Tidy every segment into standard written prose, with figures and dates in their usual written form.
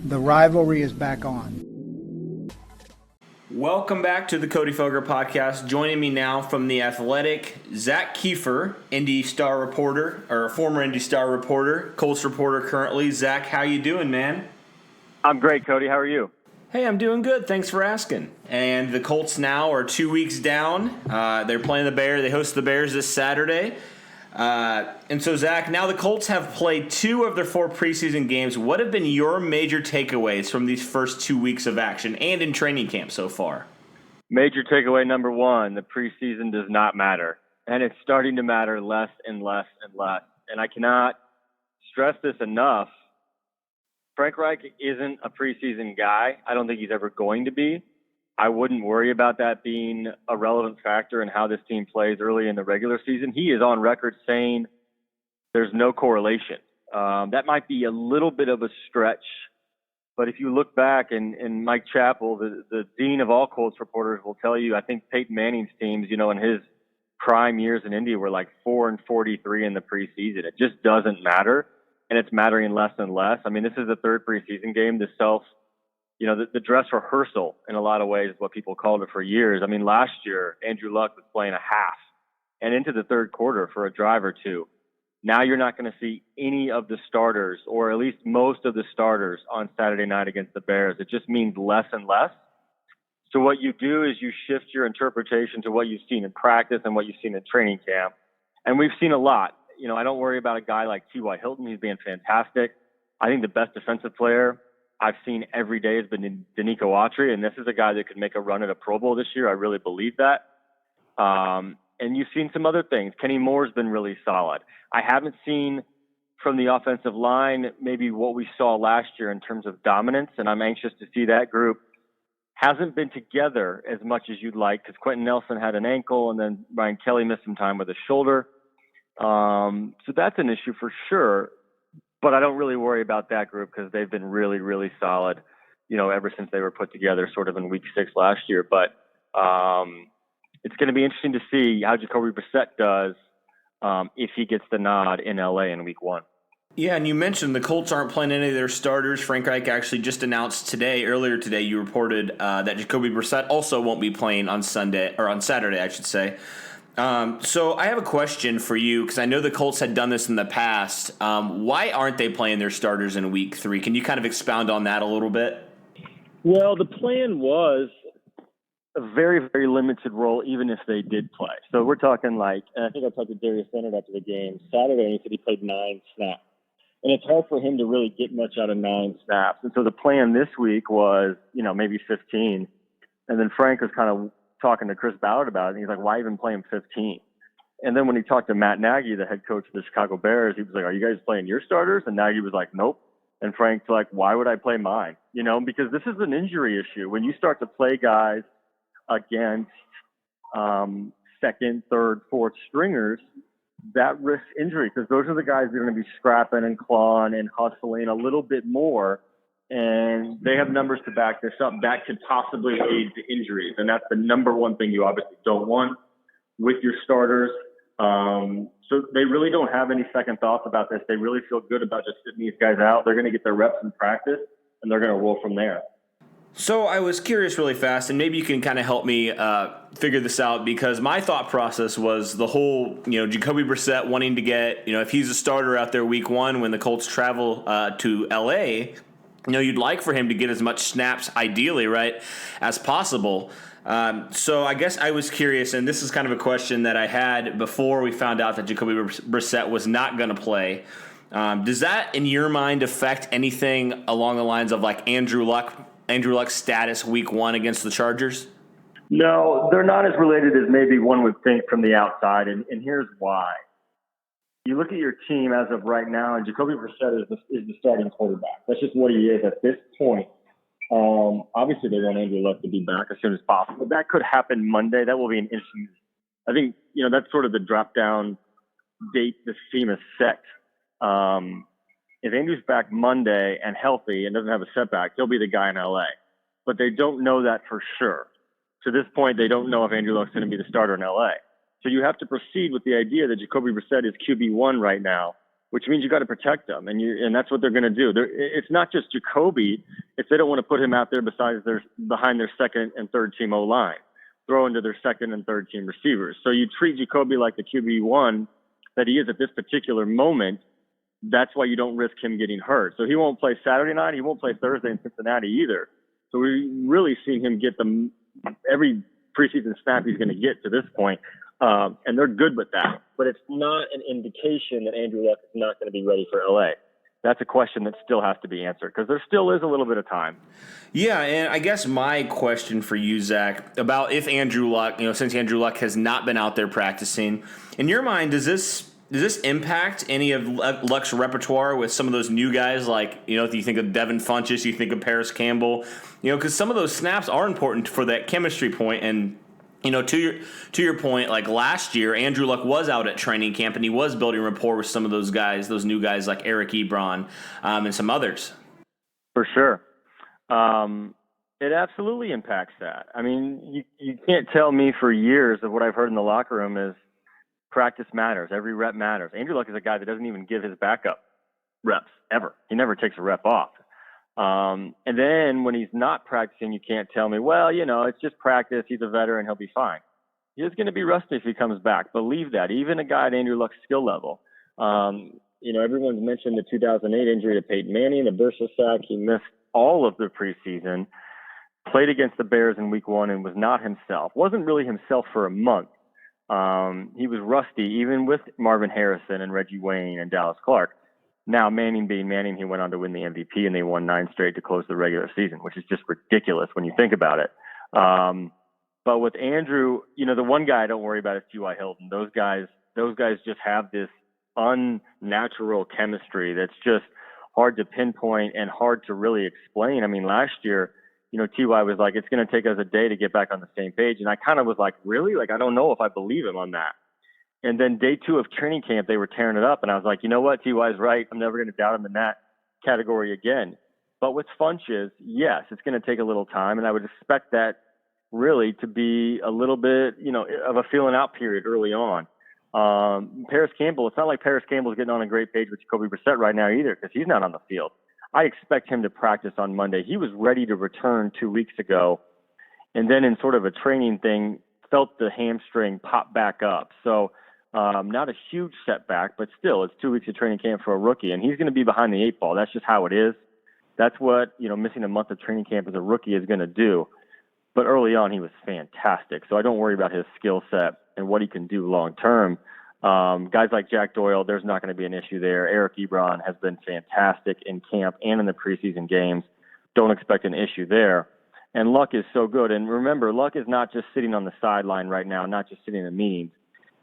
The rivalry is back on. Welcome back to the Cody Foger podcast. Joining me now from The Athletic, Zak Keefer, Indy Star reporter, or former Indy Star reporter, Colts reporter currently. Zak, how you doing, man? I'm great, Cody. How are you? Hey, I'm doing good. Thanks for asking. And the Colts now are 2 weeks down. They're playing the Bears. They host the Bears this Saturday. And so, Zak, now the Colts have played 2 of their 4 preseason games. What have been your major takeaways from these first 2 weeks of action and in training camp so far? Major takeaway number 1, the preseason does not matter. And it's starting to matter less and less and less. And I cannot stress this enough. Frank Reich isn't a preseason guy. I don't think he's ever going to be. I wouldn't worry about that being a relevant factor in how this team plays early in the regular season. He is on record saying there's no correlation. That might be a little bit of a stretch, but if you look back, and Mike Chappell, the dean of all Colts reporters, will tell you, I think Peyton Manning's teams, in his prime years in Indy were like 4-43 in the preseason. It just doesn't matter, and it's mattering less and less. I mean, this is the 3rd preseason game. The dress rehearsal, in a lot of ways, is what people called it for years. I mean, last year, Andrew Luck was playing a half and into the 3rd quarter for a drive or 2. Now you're not going to see any of the starters, or at least most of the starters, on Saturday night against the Bears. It just means less and less. So what you do is you shift your interpretation to what you've seen in practice and what you've seen in training camp. And we've seen a lot. I don't worry about a guy like T.Y. Hilton. He's been fantastic. I think the best defensive player I've seen every day has been Danico Autry, and this is a guy that could make a run at a Pro Bowl this year. I really believe that. And you've seen some other things. Kenny Moore's been really solid. I haven't seen from the offensive line maybe what we saw last year in terms of dominance, and I'm anxious to see that group. Hasn't been together as much as you'd like because Quentin Nelson had an ankle, and then Ryan Kelly missed some time with his shoulder. So that's an issue for sure. But I don't really worry about that group because they've been really, really solid, ever since they were put together sort of in week 6 last year. But it's going to be interesting to see how Jacoby Brissette does if he gets the nod in LA in week 1. Yeah, and you mentioned the Colts aren't playing any of their starters. Frank Reich actually just announced earlier today, you reported that Jacoby Brissette also won't be playing on Saturday, I should say. So I have a question for you because I know the Colts had done this in the past. Why aren't they playing their starters in week 3? Can you kind of expound on that a little bit? Well, the plan was a very, very limited role, even if they did play. So we're talking and I think I talked to Darius Leonard after the game Saturday, and he said he played 9 snaps. And it's hard for him to really get much out of 9 snaps. And so the plan this week was, maybe 15. And then Frank was kind of talking to Chris Ballard about it, and he's like, why even play him 15? And then when he talked to Matt Nagy, the head coach of the Chicago Bears, he was like, are you guys playing your starters? And Nagy was like, nope. And Frank's like, why would I play mine? Because this is an injury issue. When you start to play guys against 2nd, 3rd, 4th stringers, that risks injury because those are the guys that are going to be scrapping and clawing and hustling a little bit more. And they have numbers to back this up. That could possibly lead to injuries. And that's the number one thing you obviously don't want with your starters. So they really don't have any second thoughts about this. They really feel good about just sitting these guys out. They're going to get their reps in practice, and they're going to roll from there. So I was curious really fast, and maybe you can kind of help me figure this out because my thought process was the whole, Jacoby Brissette wanting to get, if he's a starter out there week 1 when the Colts travel to L.A., you'd like for him to get as much snaps, ideally, right, as possible. So I guess I was curious, and this is kind of a question that I had before we found out that Jacoby Brissette was not going to play. Does that, in your mind, affect anything along the lines of like Andrew Luck's status week 1 against the Chargers? No, they're not as related as maybe one would think from the outside, and here's why. You look at your team as of right now, and Jacoby Brissette is the starting quarterback. That's just what he is at this point. Obviously, they want Andrew Luck to be back as soon as possible. That could happen Monday. That will be an instant. I think, that's sort of the drop-down date this team is set. If Andrew's back Monday and healthy and doesn't have a setback, he'll be the guy in L.A. But they don't know that for sure. To this point, they don't know if Andrew Luck's going to be the starter in L.A. So you have to proceed with the idea that Jacoby Brissette is QB1 right now which means you got to protect them, and that's what they're going to do. It's not just Jacoby. If they don't want to put him out there behind their second and third team O-line, throw into their second and third team receivers. So you treat Jacoby like the QB1 that he is at this particular moment. That's why you don't risk him getting hurt. So he won't play Saturday night. He won't play Thursday in Cincinnati either. So we've really seen him get every preseason snap he's going to get to this point. And they're good with that. But it's not an indication that Andrew Luck is not going to be ready for LA. That's a question that still has to be answered because there still is a little bit of time. Yeah, and I guess my question for you, Zach, about if Andrew Luck, since Andrew Luck has not been out there practicing, in your mind, does this impact any of Luck's repertoire with some of those new guys like, if you think of Devin Funchess, you think of Paris Campbell, because some of those snaps are important for that chemistry point. And, to your point, like last year, Andrew Luck was out at training camp and he was building rapport with some of those guys, those new guys like Eric Ebron and some others. For sure. It absolutely impacts that. I mean, you can't tell me for years of what I've heard in the locker room is practice matters. Every rep matters. Andrew Luck is a guy that doesn't even give his backup reps ever. He never takes a rep off. And then when he's not practicing, you can't tell me, well, it's just practice. He's a veteran. He'll be fine. He is going to be rusty if he comes back. Believe that. Even a guy at Andrew Luck's skill level. Everyone's mentioned the 2008 injury to Peyton Manning, the bursa sack. He missed all of the preseason, played against the Bears in week 1 and was not himself. Wasn't really himself for a month. He was rusty, even with Marvin Harrison and Reggie Wayne and Dallas Clark. Now, Manning being Manning, he went on to win the MVP, and they won 9 straight to close the regular season, which is just ridiculous when you think about it. But with Andrew, the one guy I don't worry about is T.Y. Hilton. Those guys just have this unnatural chemistry that's just hard to pinpoint and hard to really explain. I mean, last year, T.Y. was like, it's going to take us a day to get back on the same page. And I kind of was like, really? Like, I don't know if I believe him on that. And then day 2 of training camp, they were tearing it up. And I was like, you know what? T.Y.'s right. I'm never going to doubt him in that category again. But with Funchess, yes, it's going to take a little time. And I would expect that really to be a little bit, of a feeling out period early on. Paris Campbell, it's not like Paris Campbell's getting on a great page with Jacoby Brissette right now either because he's not on the field. I expect him to practice on Monday. He was ready to return 2 weeks ago, and then in sort of a training thing, felt the hamstring pop back up. So not a huge setback, but still, it's 2 weeks of training camp for a rookie, and he's going to be behind the 8 ball. That's just how it is. That's what, missing a month of training camp as a rookie is going to do. But early on, he was fantastic. So I don't worry about his skill set and what he can do long term. Guys like Jack Doyle, there's not going to be an issue there. Eric Ebron has been fantastic in camp and in the preseason games. Don't expect an issue there. And Luck is so good. And remember, Luck is not just sitting on the sideline right now, not just sitting in the meetings.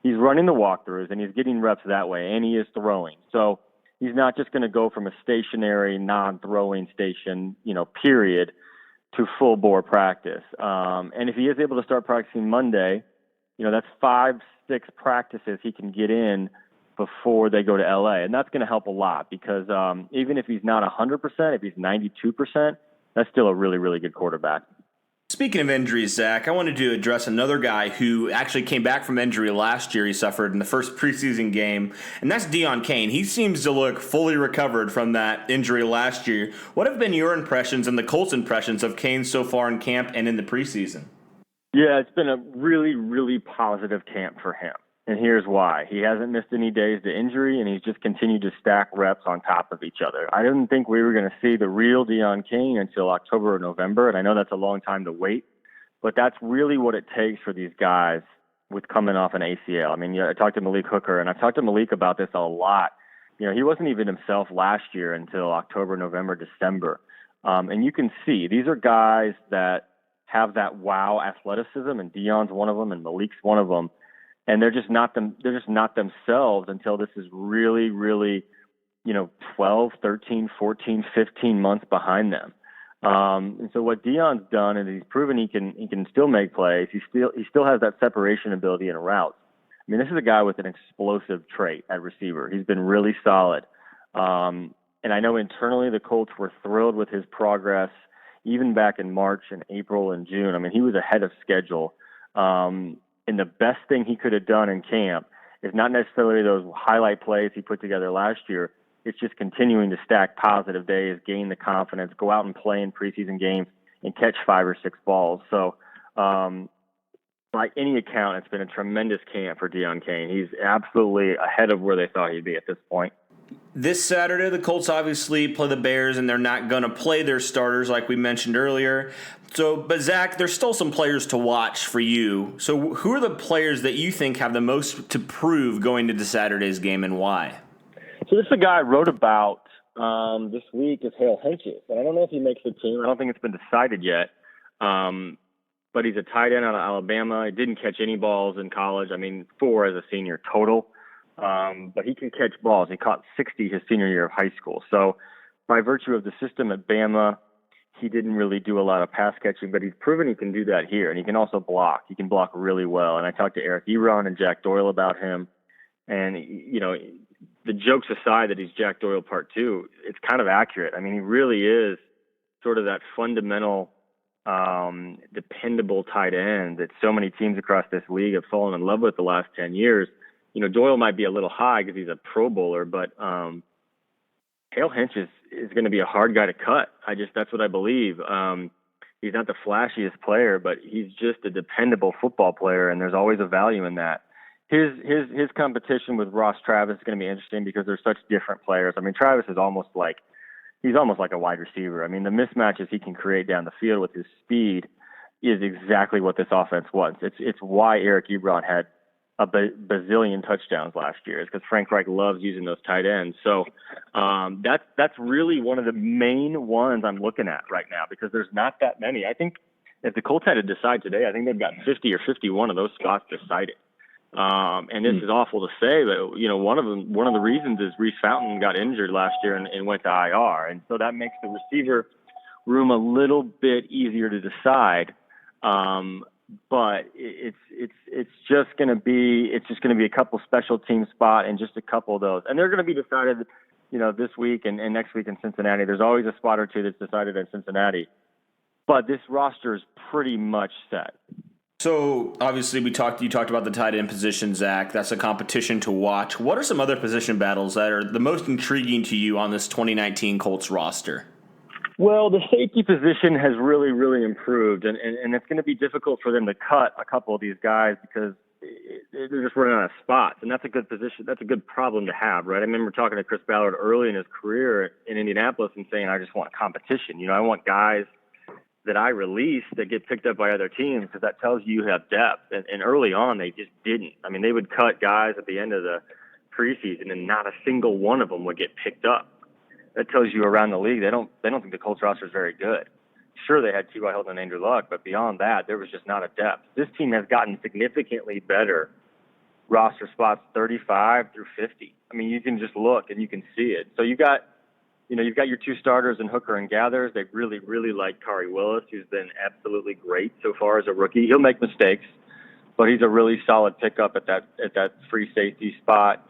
He's running the walkthroughs, and he's getting reps that way, and he is throwing. So he's not just going to go from a stationary, non-throwing station, period, to full-bore practice. And if he is able to start practicing Monday, that's 5-6 practices he can get in before they go to LA. And that's going to help a lot because even if he's not 100%, if he's 92%, that's still a really, really good quarterback. Speaking of injuries, Zach, I wanted to address another guy who actually came back from injury last year. He suffered in the first preseason game, and that's Deon Cain. He seems to look fully recovered from that injury last year. What have been your impressions and the Colts' impressions of Cain so far in camp and in the preseason? Yeah, it's been a really, really positive camp for him. And here's why. He hasn't missed any days to injury, and he's just continued to stack reps on top of each other. I didn't think we were going to see the real Deon Cain until October or November, and I know that's a long time to wait, but that's really what it takes for these guys with coming off an ACL. I mean, I talked to Malik Hooker, and I've talked to Malik about this a lot. He wasn't even himself last year until October, November, December. And you can see these are guys that have that wow athleticism, and Deon's one of them, and Malik's one of them. And they're just not themselves until this is really, really, 12, 13, 14, 15 months behind them. And so what Deon's done, and he's proven he can still make plays. He still has that separation ability in routes. I mean, this is a guy with an explosive trait at receiver. He's been really solid. And I know internally the Colts were thrilled with his progress, even back in March and April and June. I mean, he was ahead of schedule. And the best thing he could have done in camp is not necessarily those highlight plays he put together last year. It's just continuing to stack positive days, gain the confidence, go out and play in preseason games and catch 5 or 6 balls. So, by any account, it's been a tremendous camp for Deon Cain. He's absolutely ahead of where they thought he'd be at this point. This Saturday, the Colts obviously play the Bears, and they're not going to play their starters like we mentioned earlier. But Zach, there's still some players to watch for you. So who are the players that you think have the most to prove going into Saturday's game, and why? So this is a guy I wrote about this week is Hale Henches. And I don't know if he makes the team. I don't think it's been decided yet. But he's a tight end out of Alabama. He didn't catch any balls in college. 4 as a senior total. But he can catch balls. He caught 60 his senior year of high school. So by virtue of the system at Bama, he didn't really do a lot of pass catching, but he's proven he can do that here. And he can also block. He can block really well. And I talked to AKRiley and Jack Doyle about him. And, the jokes aside that he's Jack Doyle part 2, it's kind of accurate. He really is sort of that fundamental, dependable tight end that so many teams across this league have fallen in love with the last 10 years. Doyle might be a little high because he's a Pro Bowler, but Hale Henches is going to be a hard guy to cut. That's what I believe. He's not the flashiest player, but he's just a dependable football player, and there's always a value in that. His competition with Ross Travis is going to be interesting because they're such different players. Travis is almost like a wide receiver. The mismatches he can create down the field with his speed is exactly what this offense wants. It's why AKRiley had a bazillion touchdowns last year, is because Frank Reich loves using those tight ends. So that's really one of the main ones I'm looking at right now, because there's not that many. I think if the Colts had to decide today, I think they've got 50 or 51 of those spots decided. And this is awful to say, but one of the reasons is Reese Fountain got injured last year and went to IR, and so that makes the receiver room a little bit easier to decide. But it's just going to be a couple special team spot and just a couple of those, and they're going to be decided, this week and next week in Cincinnati. There's always a spot or two that's decided in Cincinnati, but this roster is pretty much set. So obviously you talked about the tight end position, Zach. That's a competition to watch. What are some other position battles that are the most intriguing to you on this 2019 Colts roster? Well, the safety position has really, really improved, and it's going to be difficult for them to cut a couple of these guys because they're just running out of spots, and that's a good position. That's a good problem to have, right? I remember talking to Chris Ballard early in his career in Indianapolis and saying, I just want competition. I want guys that I release that get picked up by other teams, because that tells you have depth. And early on, they just didn't. They would cut guys at the end of the preseason, and not a single one of them would get picked up. That tells you around the league they don't think the Colts roster is very good. Sure, they had T.Y. Hilton and Andrew Luck, but beyond that, there was just not a depth. This team has gotten significantly better roster spots 35 through 50. You can just look and you can see it. So you've got your 2 starters in Hooker and Gathers. They really, really like Kari Willis, who's been absolutely great so far as a rookie. He'll make mistakes, but he's a really solid pickup at that free safety spot.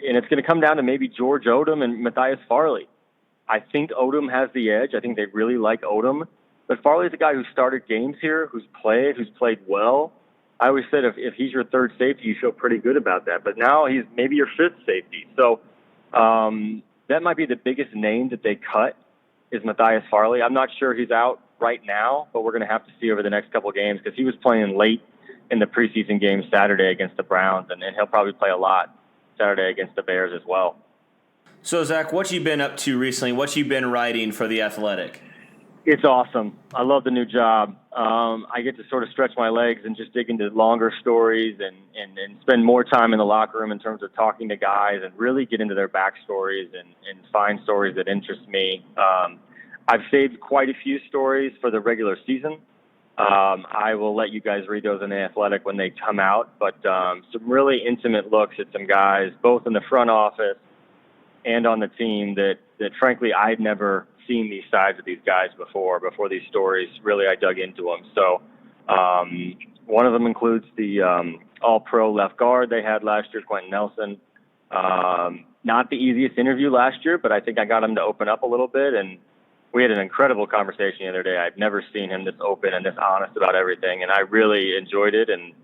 And it's going to come down to maybe George Odom and Matthias Farley. I think Odom has the edge. I think they really like Odom. But Farley's a guy who started games here, who's played well. I always said if he's your third safety, you feel pretty good about that. But now he's maybe your fifth safety. So that might be the biggest name that they cut is Matthias Farley. I'm not sure he's out right now, but we're going to have to see over the next couple of games, because he was playing late in the preseason game Saturday against the Browns, and he'll probably play a lot Saturday against the Bears as well. So, Zach, what you been up to recently? What you been writing for The Athletic? It's awesome. I love the new job. I get to sort of stretch my legs and just dig into longer stories and spend more time in the locker room in terms of talking to guys and really get into their backstories and find stories that interest me. I've saved quite a few stories for the regular season. I will let you guys read those in The Athletic when they come out, but some really intimate looks at some guys, both in the front office and on the team that frankly, I'd never seen these sides of these guys before these stories. Really, I dug into them. So one of them includes the all-pro left guard they had last year, Quentin Nelson. Not the easiest interview last year, but I think I got him to open up a little bit, and we had an incredible conversation the other day. I've never seen him this open and this honest about everything, and I really enjoyed it. And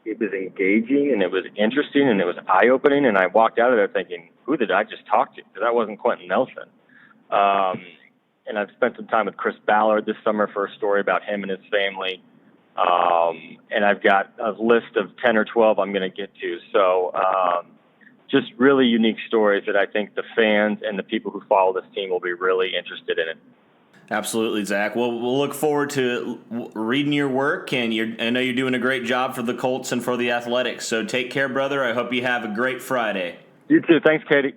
it was engaging and it was interesting and it was eye-opening. And I walked out of there thinking, who did I just talk to? Because that wasn't Quentin Nelson. And I've spent some time with Chris Ballard this summer for a story about him and his family. And I've got a list of 10 or 12 I'm going to get to. So just really unique stories that I think the fans and the people who follow this team will be really interested in it. Absolutely, Zach. Well, we'll look forward to reading your work, and I know you're doing a great job for the Colts and for the Athletics. So take care, brother. I hope you have a great Friday. You too. Thanks, Katie.